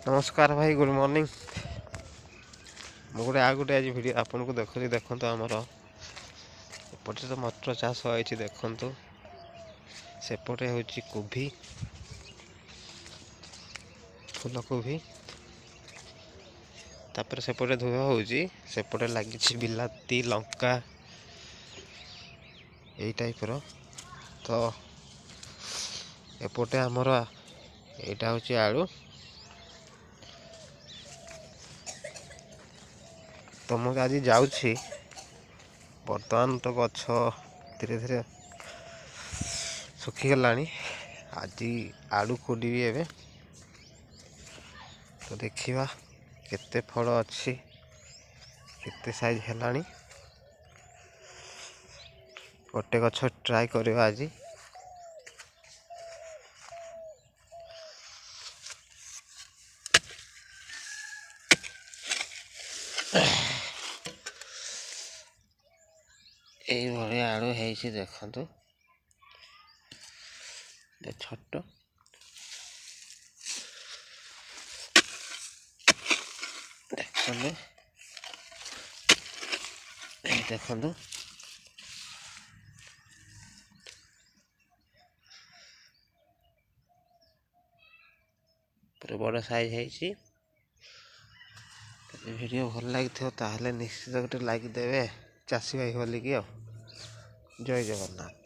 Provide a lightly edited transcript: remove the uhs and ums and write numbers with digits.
नमस्कार भाई good morning. मुझे आ गोटे आज वीडियो आपन को देखुची देखु आमर एपटे तो मटर चाष होती देखु सेपटे हूँ कोभी फूलकोभी तापर सेपटे धुआ होची सेपटे लगी बिलाती लंका यही टाइप रो तो एपटे आमर यहाँ हूँ आलू तो मुझे आज जाऊँगी बर्तमान तो गछ धीरे धीरे सुखीगला आज आलू खोदी एवं तो देखा केते फल अच्छी केते साइज है गोटे गछ ट्राए करवा आज ये आलू है देखु छोट देखु पूरा बड़ साइज है। वीडियो भल लगी निश्चित गोटे लाइक देवे चाषी भाई बोलिकी जय जगन्नाथ।